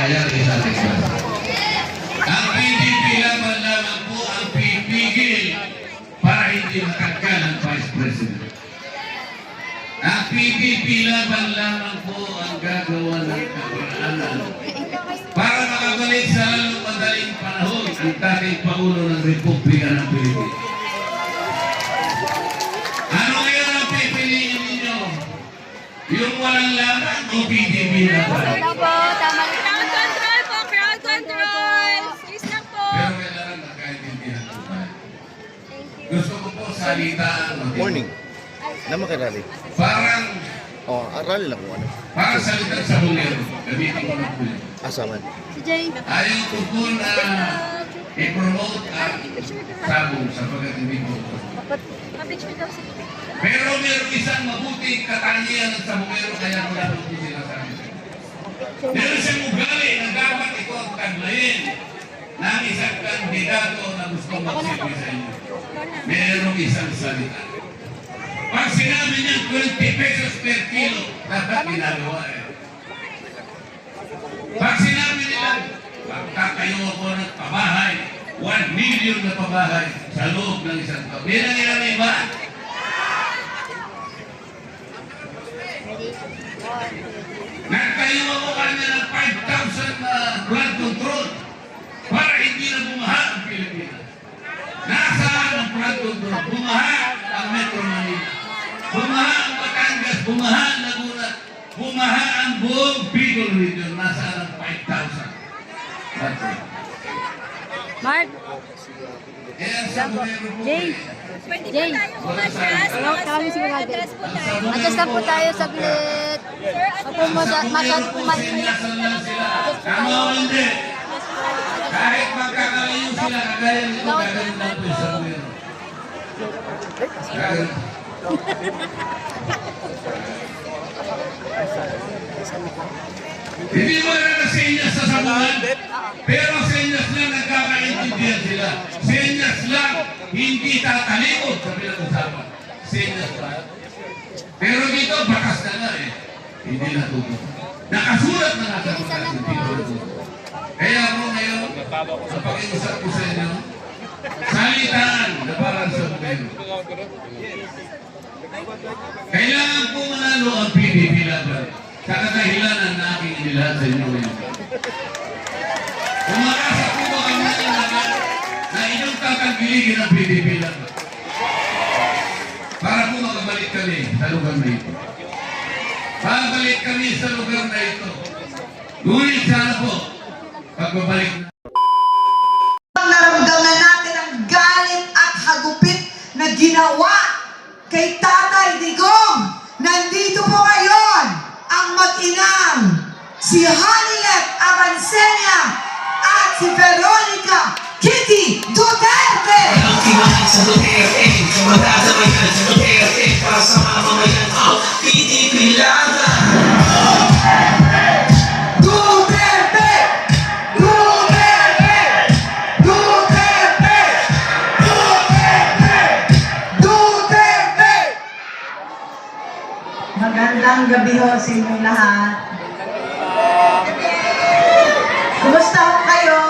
bayan isang ekran. Ang PDP lamang po ang pipigil para hindi matanggal ang Vice President. Ang PDP lamang po ang gagawa ng kaparaanan para makabalik sa lalong madaling panahon ang dating Pangulo ng Republika ng Pilipinas. Ano ngayon ang pipiliin ninyo? Yung walang laman o PDP laban? Crowd control po, crowd control! Please lang po! Pero kailangan magkaintindihan po tayo. Gusto ko po salitaan. Morning. Nama ka rally? Parang Rally lang kung ano. Parang salitan sa bulero. Gamitin ko ng bulero. Asaman. Si Jay. Ayaw ko po na i-promote ang sabong sapagkat hindi po. Pa-picture daw si Pero meron isang mabuting katangian ng sabongero kaya wala po po sinasabi. Meron siyang ugali na dapat ito ang taglayin ng isang kandidato na gusto magsilbi sa inyo. Meron isang salita. Pag sinabi niya 20 pesos per kilo, dapat ginagawa eh. Pag sinabi nila, pagkakayo ako ng pabahay, 1 million na pabahay sa loob ng isang taon. Bilang nila may ba? Nagtayo ako kanya ng 5,000 na flood control para hindi na bumaha ang Pilipinas. Nasaan ang flood control? Bumaha ang Metro Manila. Bumaha ang Batangas, bumaha ang Laguna, bumaha ang buong Bicol region. Nasaan ang 5,000? Mark! Kaya sa Bulero po, Jay! Pwede Jay. po tayo umatras. Kami sigurado. Umatras po tayo. Adjust lang po tayo saglit. Opo, masyado po sinyasan lang sila. Tama o hindi? Kahit magkakalayo sila, kagaya nito, gagawin lang po sa Bulero. Gagawin. Hindi mo na nasinyas sa sabungan, pero sinyas lang nagkakaintindihan sila. Sinyas lang, hindi tatalikod sa pinag-usapan. Sinyas lang. Pero dito, bakas na nga eh. Hindi natutunan. Nakasulat na nga sa bakas, hindi natutunan. Kaya po ngayon, ang pag-iusap ko sa inyo, salitaan na parang sa Bulero. Kailangan po manalo ang PDP laban sa kadahilanan na aking inilahat sa inyo ngayon. Umakasa po ba kami ng laban na inyong tatanggiligin ang PDP laban para po makabalik kami sa lugar na ito. Babalik kami sa lugar na ito. Ngunit sana po, pagbabalik na. Naramdaman natin ang galit at hagupit na ginawa kay Tatay Digong. Nandito po ngayon ang mag-inang si Hanilet Avancenia at si Veronica Kitty Duterte. Ang timahan sa Duterte, matatabayan sa Duterte, para sa mga mamayan ang PDP laban. Duterte! Duterte! Duterte! Duterte! Duterte! Magandang gabi ho sa inyong lahat. Kumusta ho kayo?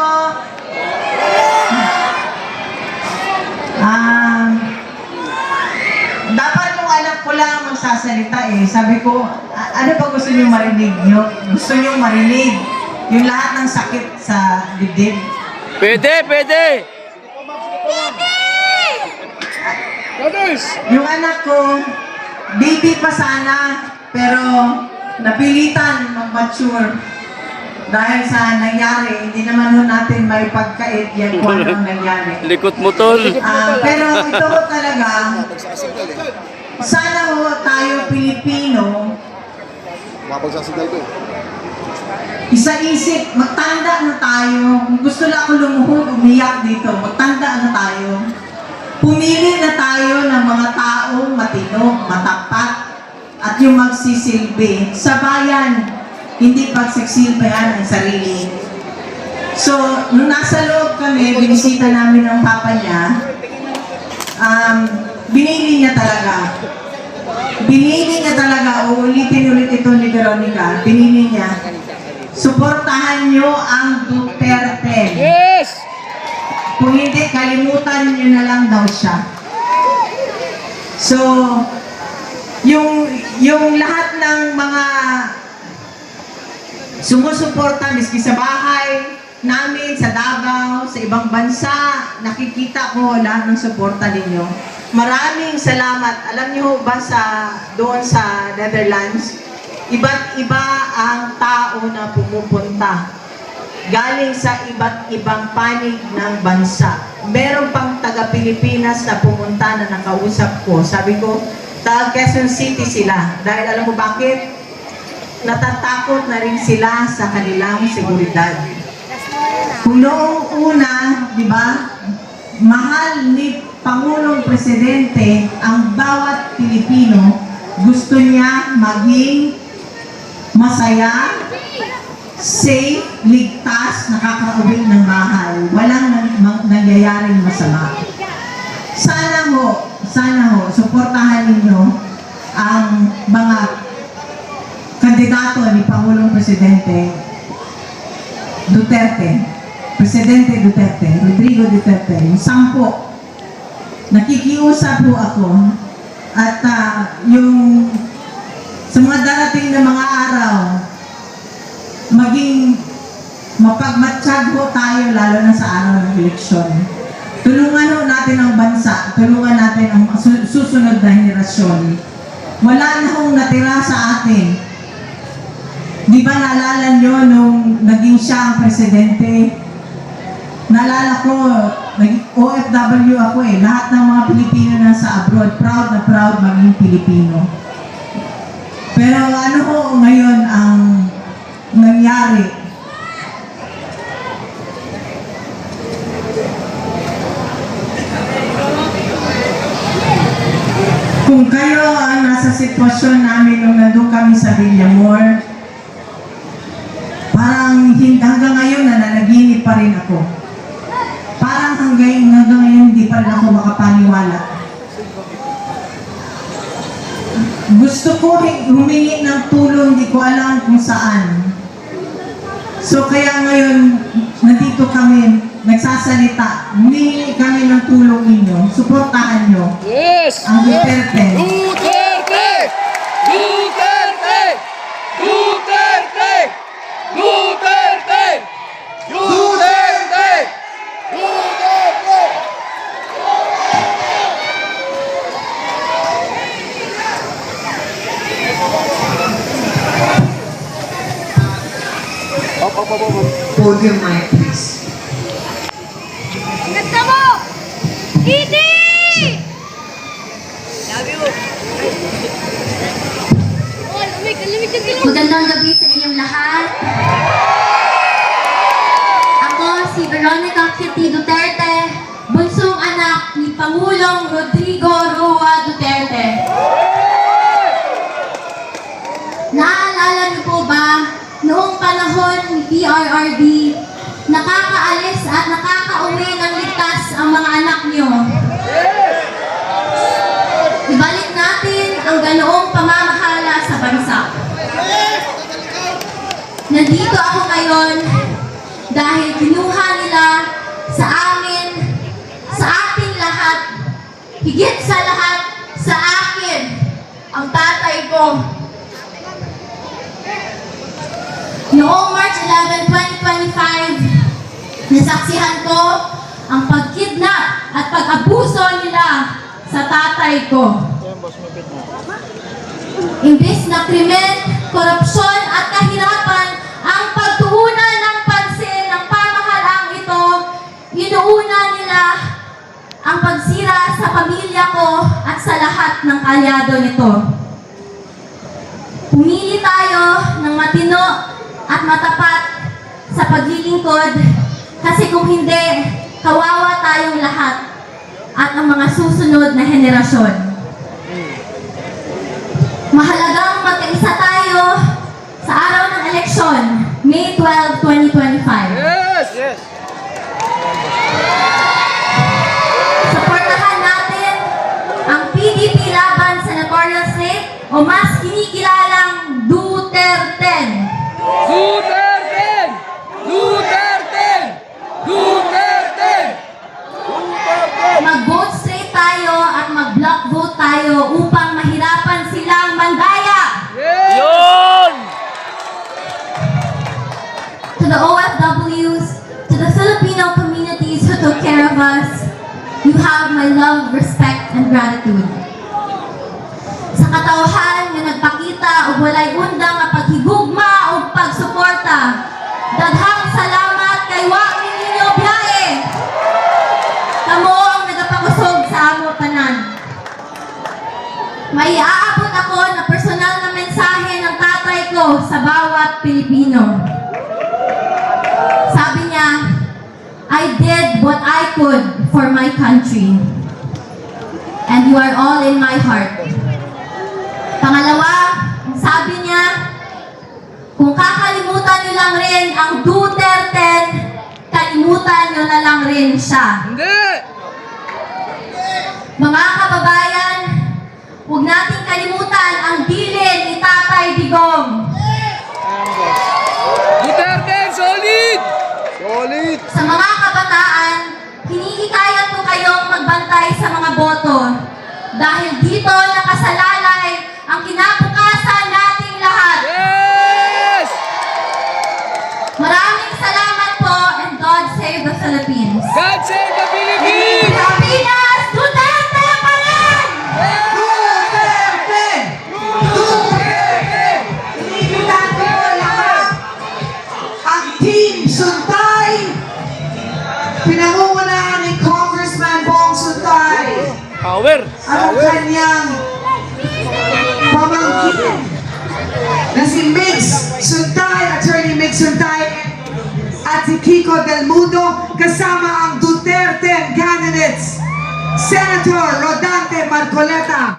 Dapat yung anak ko lang magsasalita eh. Sabi ko, ano pa gusto niyo marinig nyo? Gusto niyo marinig yung lahat ng sakit sa dibdib? Pwede! Yung anak ko, baby pa sana, pero napilitan mag-mature. Dahil sa nangyari, hindi naman ho natin may pagkait yan kung anong nangyari. Likot mo, tol. Pero ito ho talaga, sana ho tayo Pilipino, Mapagsasadal ko. isa-isip, magtanda na tayo. Kung gusto lang ako lumuhod, umiyak dito, magtanda na tayo. Pumili na tayo ng mga taong matino, matapat, at yung magsisilbi sa bayan, hindi pagsisilbihan ang sarili. So, nung nasa loob kami, binisita namin ng papa niya, binili niya talaga. Binili niya talaga, uulitin ulit ito ni Veronica, binili niya. suportahan nyo ang Duterte. Yes! Kung hindi, kalimutan nyo na lang daw siya. So, yung lahat ng mga sumusuporta, miski sa bahay namin, sa Davao, sa ibang bansa, nakikita ko lahat ng suporta ninyo. Maraming salamat. Alam niyo ba doon sa Netherlands, iba't iba ang tao na pumupunta. Galing sa iba't ibang panig ng bansa. Meron pang taga-Pilipinas na pumunta na nakausap ko. Sabi ko, taga Quezon City sila. Dahil alam mo bakit? Natatakot na rin sila sa kanilang seguridad. Kung noong una, di ba, mahal ni Pangulong Presidente ang bawat Pilipino, gusto niya maging masaya, safe, ligtas, nakakauwi ng bahay. Walang nangyayaring masama. Sana ho, suportahan ninyo ang mga kandidato ni Pangulong Presidente Duterte. Presidente Duterte, Rodrigo Duterte, yung 10. Nakikiusap po ako at yung sa mga darating na mga araw, maging mapagmatsyag po tayo lalo na sa araw ng eleksyon. Tulungan ho natin ang bansa, tulungan natin ang susunod na henerasyon. Wala na hong natira sa atin. Di ba naalala nyo nung naging siya ang presidente? Naalala ko, OFW ako eh. Lahat ng mga Pilipino na sa abroad, proud na proud maging Pilipino. Pero ano ho ngayon ang nangyari? Kung kayo ang nasa sitwasyon namin nung nandun kami sa Villamor, parang hanggang ngayon nananaginip pa rin ako. Parang hanggang ngayon hindi pa rin ako makapaniwala. Gusto ko humingi ng tulong, di ko alam kung saan. So kaya ngayon, nandito kami, nagsasalita. Humingi kami ng tulong ninyo. Suportahan nyo. Yes! Ang Duterte. Duterte! Duterte! Duterte! Duterte! Duterte! Duterte! Hold your mic, please. Ganda mo! Kitty! Oh, lamig ang gilong. Magandang gabi sa inyong lahat. Ako si Veronica Kitty Duterte, bunsong anak ni Pangulong Rodrigo Roa Duterte. Naalala niyo po ba, noong panahon ni PRRD, nakakaalis at nakakauwi ng ligtas ang mga anak niyo? Ibalik natin ang ganoong pamamahala sa bansa. Nandito ako ngayon dahil kinuha nila sa amin, sa ating lahat, higit sa lahat, sa akin, ang tatay ko. Noong March 11, 2025, nasaksihan ko ang pagkidnap at pag-abuso nila sa tatay ko. Imbis na krimen, korupsyon at kahirapan ang pagtuunan ng pansin ng pamahalaang ito, inuuna nila ang pagsira sa pamilya ko at sa lahat ng kalyado nito. Pumili tayo ng matino at matapat sa paglilingkod kasi kung hindi, kawawa tayong lahat at ang mga susunod na henerasyon. Mahalagang magkaisa tayo sa araw ng eleksyon, May 12, 2025. Yes! Yes! Suportahan natin ang PDP laban sa Senatorial Slate o mas kinikilalang Duterte. Duterte! the OFWs, to the Filipino communities who took care of us, you have my love, respect, and gratitude. Sa katawhan nga nagpakita og walay undang nga paghigugma ug pagsuporta, daghang salamat kay wa ninyo biyahe. Kamo ang nagapakusog sa amo tanan. May aabot ako na personal na mensahe ng tatay ko sa bawat Pilipino. Sabi niya, I did what I could for my country. And you are all in my heart. Pangalawa, sabi niya, kung kakalimutan niyo lang rin ang Duterte, kalimutan niyo na lang rin siya. Hindi! Mga kababayan, huwag nating kalimutan ang dilin ni Tatay Digong. Duterte, solid! Solid! Sa mga kabataan, hinihikayat ko kayong magbantay sa mga boto dahil dito nakasalalay ang kinabukasan nating lahat. Yes! Maraming salamat po and God save the Philippines. God save the Philippines! Pilipinas, Duterte pa rin! Duterte! Duterte! Inibitan ko po lahat ang Team Suntay, pinangungunahan ni Congressman Bong Suntay Power! at ang kanyang pamangkin na si Migs Suntay, Attorney Migs Suntay at si Kiko Del Mundo kasama ang Duterte candidates, Senator Rodante Marcoleta.